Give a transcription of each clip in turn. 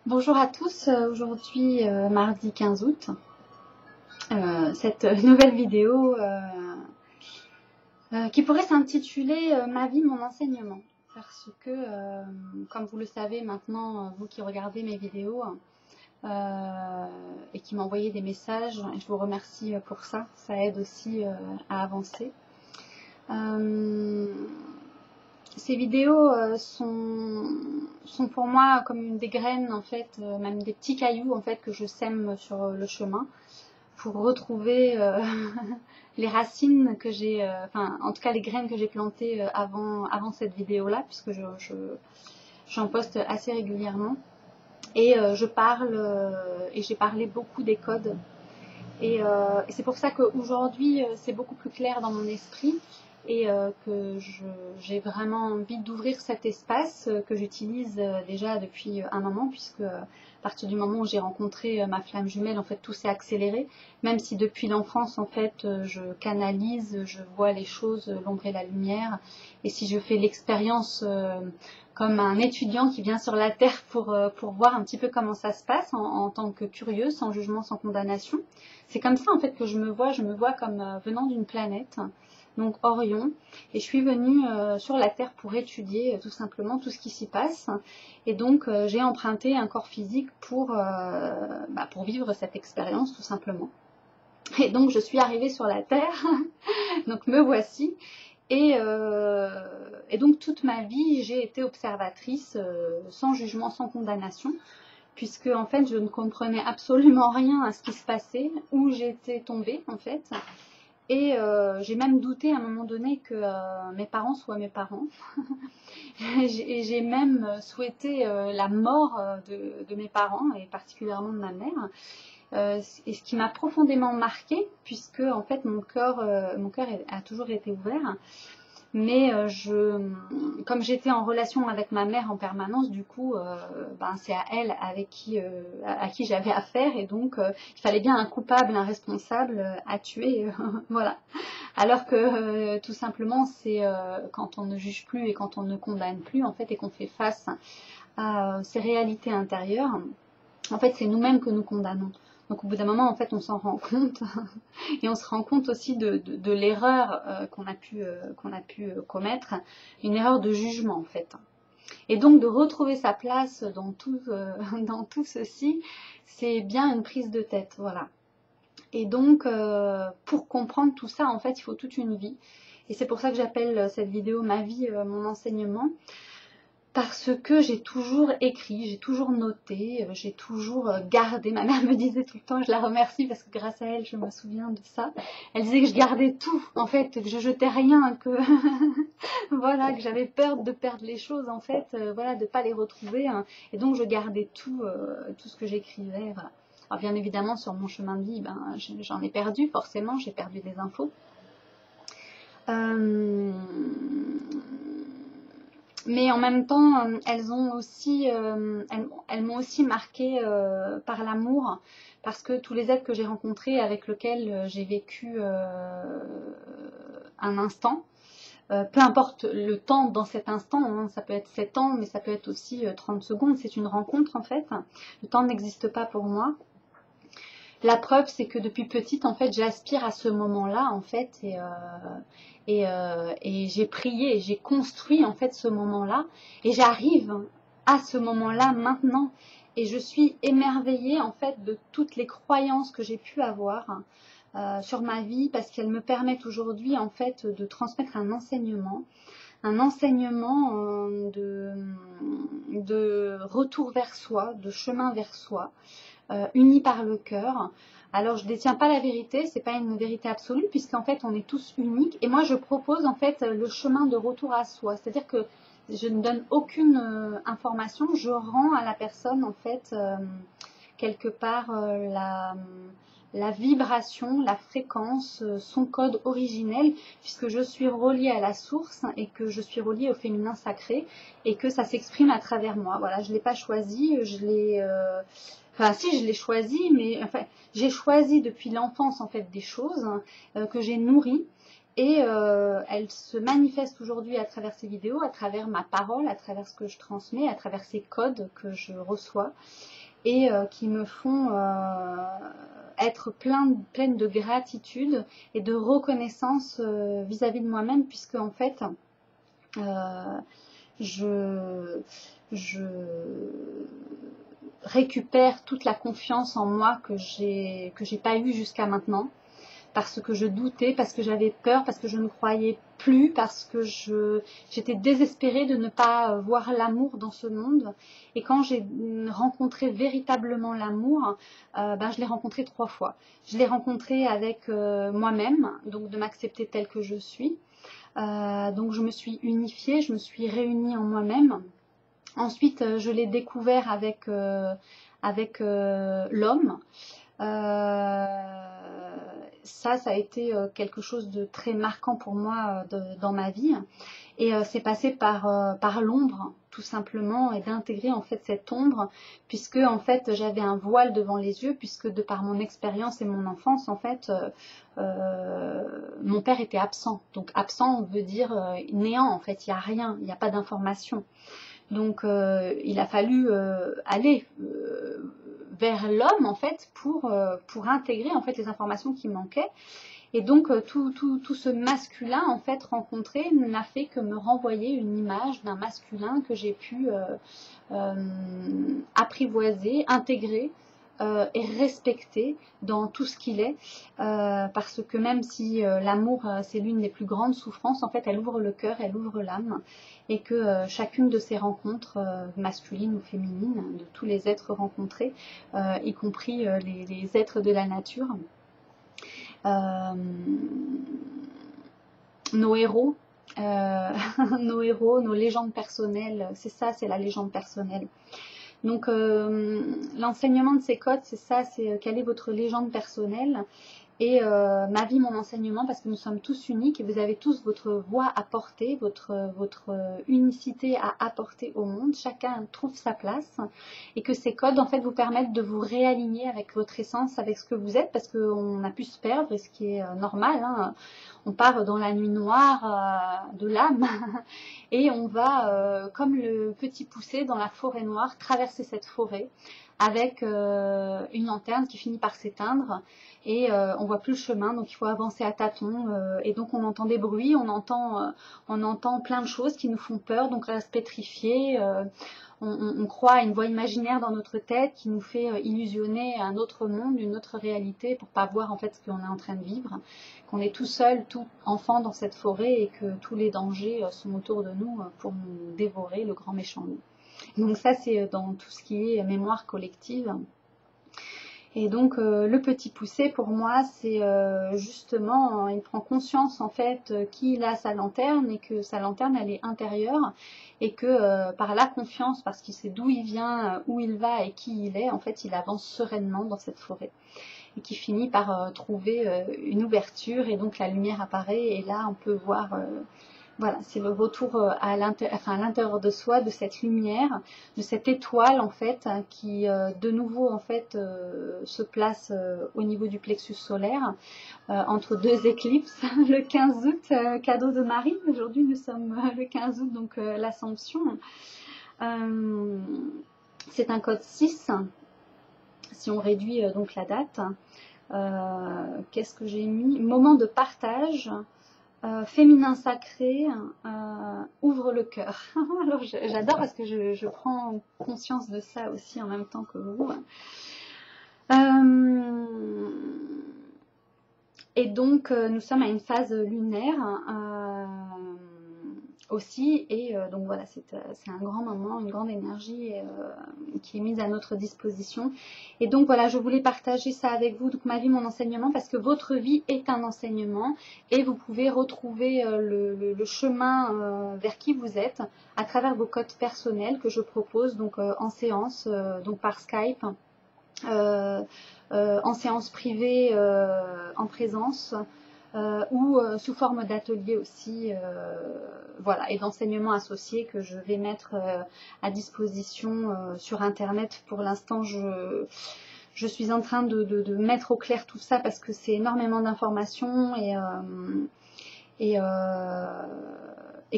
Bonjour à tous, aujourd'hui mardi 15 août, cette nouvelle vidéo qui pourrait s'intituler Ma vie, mon enseignement. Parce que, comme vous le savez maintenant, vous qui regardez mes vidéos et qui m'envoyez des messages, et je vous remercie pour ça, ça aide aussi à avancer. Ces vidéos sont pour moi comme des graines en fait, même des petits cailloux en fait que je sème sur le chemin pour retrouver les racines que j'ai, enfin en tout cas les graines que j'ai plantées avant cette vidéo là, puisque j'en poste assez régulièrement et je parle et j'ai parlé beaucoup des codes et c'est pour ça qu'aujourd'hui c'est beaucoup plus clair dans mon esprit et que j'ai vraiment envie d'ouvrir cet espace que j'utilise déjà depuis un moment, puisque à partir du moment où j'ai rencontré ma flamme jumelle, en fait tout s'est accéléré, même si depuis l'enfance en fait je canalise, je vois les choses, l'ombre et la lumière, et si je fais l'expérience comme un étudiant qui vient sur la terre pour voir un petit peu comment ça se passe en tant que curieux, sans jugement, sans condamnation. C'est comme ça en fait que je me vois comme venant d'une planète, donc Orion, et je suis venue sur la Terre pour étudier tout simplement tout ce qui s'y passe, et donc j'ai emprunté un corps physique pour vivre cette expérience tout simplement. Et donc je suis arrivée sur la Terre, donc me voici, et donc toute ma vie j'ai été observatrice sans jugement, sans condamnation, puisque en fait je ne comprenais absolument rien à ce qui se passait, où j'étais tombée en fait. Et j'ai même douté à un moment donné que mes parents soient mes parents. J'ai même souhaité la mort de mes parents, et particulièrement de ma mère. Et ce qui m'a profondément marquée, puisque en fait mon cœur a toujours été ouvert. Mais comme j'étais en relation avec ma mère en permanence, du coup, c'est à elle à qui j'avais affaire, et donc il fallait bien un coupable, un responsable à tuer, voilà. Alors que tout simplement, c'est quand on ne juge plus et quand on ne condamne plus, en fait, et qu'on fait face à ces réalités intérieures, en fait, c'est nous-mêmes que nous condamnons. Donc au bout d'un moment, en fait, on s'en rend compte et on se rend compte aussi de l'erreur qu'on a pu commettre, une erreur de jugement en fait. Et donc de retrouver sa place dans dans tout ceci, c'est bien une prise de tête, voilà. Et donc pour comprendre tout ça, en fait, il faut toute une vie. Et c'est pour ça que j'appelle cette vidéo Ma vie, mon enseignement. Parce que j'ai toujours écrit, j'ai toujours noté, j'ai toujours gardé. Ma mère me disait tout le temps, je la remercie parce que grâce à elle, je me souviens de ça. Elle disait que je gardais tout, en fait, que je jetais rien, que voilà, que j'avais peur de perdre les choses, en fait, voilà, de pas les retrouver, hein. Et donc je gardais tout, tout ce que j'écrivais. Voilà. Alors bien évidemment, sur mon chemin de vie, j'en ai perdu, forcément, j'ai perdu des infos. Mais en même temps, elles m'ont aussi marquée par l'amour, parce que tous les êtres que j'ai rencontrés, avec lesquels j'ai vécu un instant, peu importe le temps dans cet instant, hein, ça peut être 7 ans, mais ça peut être aussi 30 secondes, c'est une rencontre en fait. Le temps n'existe pas pour moi. La preuve, c'est que depuis petite, en fait, j'aspire à ce moment-là, en fait, et j'ai prié, j'ai construit, en fait, ce moment-là, et j'arrive à ce moment-là maintenant, et je suis émerveillée, en fait, de toutes les croyances que j'ai pu avoir sur ma vie, parce qu'elles me permettent aujourd'hui, en fait, de transmettre un enseignement de retour vers soi, de chemin vers soi, unis par le cœur. Alors je ne détiens pas la vérité, c'est pas une vérité absolue, puisqu'en fait on est tous uniques, et moi je propose en fait le chemin de retour à soi, c'est-à-dire que je ne donne aucune information, je rends à la personne en fait quelque part la vibration, la fréquence, son code originel, puisque je suis reliée à la source et que je suis reliée au féminin sacré et que ça s'exprime à travers moi. Voilà, je ne l'ai pas choisi, enfin si, je l'ai choisi, mais enfin j'ai choisi depuis l'enfance en fait des choses que j'ai nourries, Et elle se manifeste aujourd'hui à travers ces vidéos, à travers ma parole, à travers ce que je transmets, à travers ces codes que je reçois et qui me font être pleine de gratitude et de reconnaissance vis-à-vis de moi-même, puisque en fait, je récupère toute la confiance en moi que j'ai pas eue jusqu'à maintenant, parce que je doutais, parce que j'avais peur, parce que je ne croyais plus, parce que j'étais désespérée de ne pas voir l'amour dans ce monde. Et quand j'ai rencontré véritablement l'amour, je l'ai rencontré 3 fois. Je l'ai rencontré avec moi-même, donc de m'accepter telle que je suis. Donc je me suis unifiée, je me suis réunie en moi-même. Ensuite, je l'ai découvert avec l'homme. Ça a été quelque chose de très marquant pour moi dans ma vie. Et c'est passé par l'ombre, tout simplement, et d'intégrer en fait cette ombre, puisque en fait j'avais un voile devant les yeux, puisque de par mon expérience et mon enfance, en fait, mon père était absent. Donc absent veut dire néant, en fait, il n'y a rien, il n'y a pas d'information. Donc il a fallu aller vers l'homme en fait pour intégrer en fait les informations qui manquaient. Et donc tout ce masculin en fait rencontré n'a fait que me renvoyer une image d'un masculin que j'ai pu apprivoiser, intégrer et respecter dans tout ce qu'il est, parce que même si l'amour c'est l'une des plus grandes souffrances, en fait elle ouvre le cœur, elle ouvre l'âme, et que chacune de ces rencontres masculines ou féminines, de tous les êtres rencontrés, y compris les êtres de la nature, nos héros, nos héros, nos légendes personnelles, c'est ça, c'est la légende personnelle. Donc l'enseignement de ces codes, c'est ça, c'est quelle est votre légende personnelle. Et ma vie, mon enseignement, parce que nous sommes tous uniques et vous avez tous votre voix à porter, votre unicité à apporter au monde. Chacun trouve sa place et que ces codes, en fait, vous permettent de vous réaligner avec votre essence, avec ce que vous êtes, parce qu'on a pu se perdre, et ce qui est normal, hein. On part dans la nuit noire de l'âme et on va, comme le petit poussé dans la forêt noire, traverser cette forêt avec une lanterne qui finit par s'éteindre. Et on voit plus le chemin, donc il faut avancer à tâtons, et donc on entend des bruits, on entend plein de choses qui nous font peur, donc on reste pétrifié, on croit à une voix imaginaire dans notre tête qui nous fait illusionner un autre monde, une autre réalité, pour pas voir en fait ce qu'on est en train de vivre, qu'on est tout seul, tout enfant dans cette forêt, et que tous les dangers sont autour de nous pour nous dévorer, le grand méchant loup. Donc ça, c'est dans tout ce qui est mémoire collective. Et donc le petit poussé, pour moi, c'est justement, il prend conscience en fait qu'il a sa lanterne, et que sa lanterne elle est intérieure, et que par la confiance, parce qu'il sait d'où il vient, où il va et qui il est, en fait il avance sereinement dans cette forêt, et qui finit par trouver une ouverture, et donc la lumière apparaît, et là on peut voir voilà, c'est le retour à l'intérieur de soi, de cette lumière, de cette étoile en fait, qui de nouveau en fait se place au niveau du plexus solaire, entre 2 éclipses, le 15 août, cadeau de Marie. Aujourd'hui nous sommes le 15 août, donc l'Assomption. C'est un code 6, si on réduit donc la date. Qu'est-ce que j'ai mis? Moment de partage. Féminin sacré, ouvre le cœur. Alors j'adore, parce que je prends conscience de ça aussi en même temps que vous. Et donc nous sommes à une phase lunaire aussi, et donc voilà, c'est un grand moment, une grande énergie qui est mise à notre disposition. Et donc voilà, je voulais partager ça avec vous, donc ma vie, mon enseignement, parce que votre vie est un enseignement, et vous pouvez retrouver le chemin vers qui vous êtes à travers vos codes personnels que je propose donc en séance, donc par Skype, en séance privée, en présence, ou sous forme d'atelier aussi, voilà, et d'enseignements associés que je vais mettre à disposition sur internet. Pour l'instant, je suis en train de mettre au clair tout ça, parce que c'est énormément d'informations, et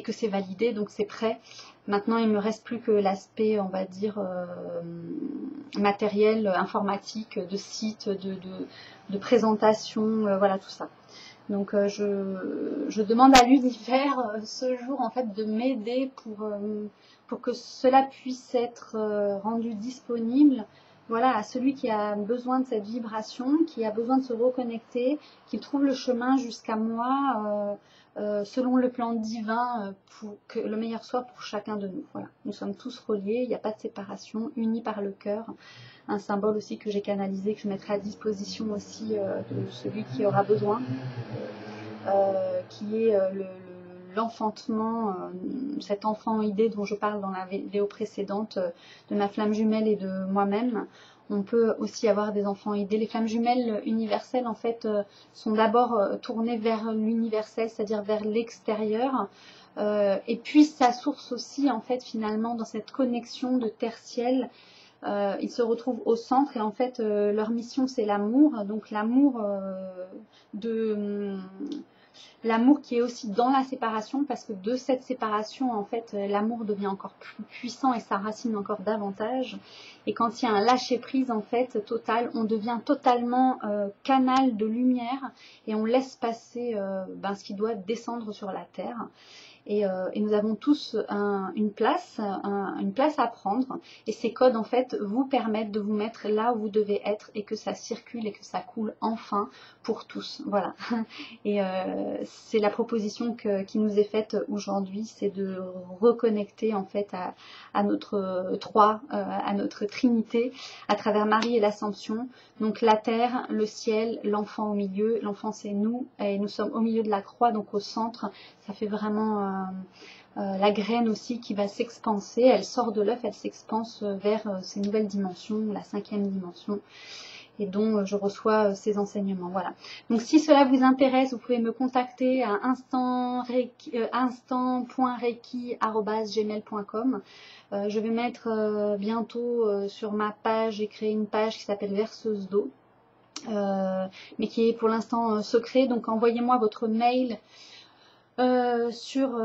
que c'est validé, donc c'est prêt. Maintenant, il ne me reste plus que l'aspect, on va dire, matériel, informatique, de site, de présentation, voilà tout ça. Donc je demande à l'univers ce jour en fait de m'aider pour que cela puisse être rendu disponible, voilà, à celui qui a besoin de cette vibration, qui a besoin de se reconnecter, qu'il trouve le chemin jusqu'à moi selon le plan divin pour que le meilleur soit pour chacun de nous. Voilà, nous sommes tous reliés, il n'y a pas de séparation, unis par le cœur. Un symbole aussi que j'ai canalisé, que je mettrai à disposition aussi de celui qui aura besoin, qui est l'enfantement, cet enfant idée dont je parle dans la vidéo précédente, de ma flamme jumelle et de moi-même. On peut aussi avoir des enfants idées. Les flammes jumelles universelles, en fait, sont d'abord tournées vers l'universel, c'est-à-dire vers l'extérieur. Et puis, sa source aussi, en fait, finalement, dans cette connexion de terre-ciel. Ils se retrouvent au centre et en fait, leur mission, c'est l'amour. Donc, l'amour qui est aussi dans la séparation, parce que de cette séparation, en fait, l'amour devient encore plus puissant et s'enracine encore davantage. Et quand il y a un lâcher-prise, en fait, total, on devient totalement canal de lumière et on laisse passer ce qui doit descendre sur la terre. Et nous avons tous une place à prendre. Et ces codes, en fait, vous permettent de vous mettre là où vous devez être et que ça circule et que ça coule enfin pour tous. Voilà. Et c'est la proposition qui nous est faite aujourd'hui, c'est de reconnecter, en fait, à notre à notre Trinité, à travers Marie et l'Assomption. Donc la terre, le ciel, l'enfant au milieu. L'enfant, c'est nous. Et nous sommes au milieu de la croix, donc au centre. Ça fait vraiment la graine aussi qui va s'expanser. Elle sort de l'œuf, elle s'expanse vers ces nouvelles dimensions, la 5e dimension, et dont je reçois ces enseignements. Voilà. Donc si cela vous intéresse, vous pouvez me contacter à instant.reiki@gmail.com. Je vais mettre bientôt sur ma page, j'ai créé une page qui s'appelle Verseuse d'eau, mais qui est pour l'instant secret. Donc envoyez-moi votre mail sur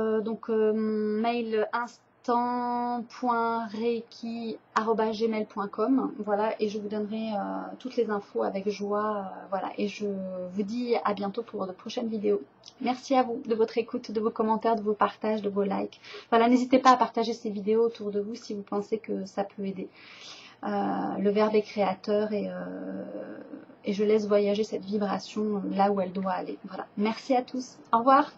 mail instant.reiki@gmail.com, voilà, et je vous donnerai toutes les infos avec joie, voilà, et je vous dis à bientôt pour de prochaines vidéos. Merci à vous de votre écoute, de vos commentaires, de vos partages, de vos likes. Voilà, n'hésitez pas à partager ces vidéos autour de vous si vous pensez que ça peut aider. Le verbe est créateur et je laisse voyager cette vibration là où elle doit aller. Voilà. Merci à tous. Au revoir.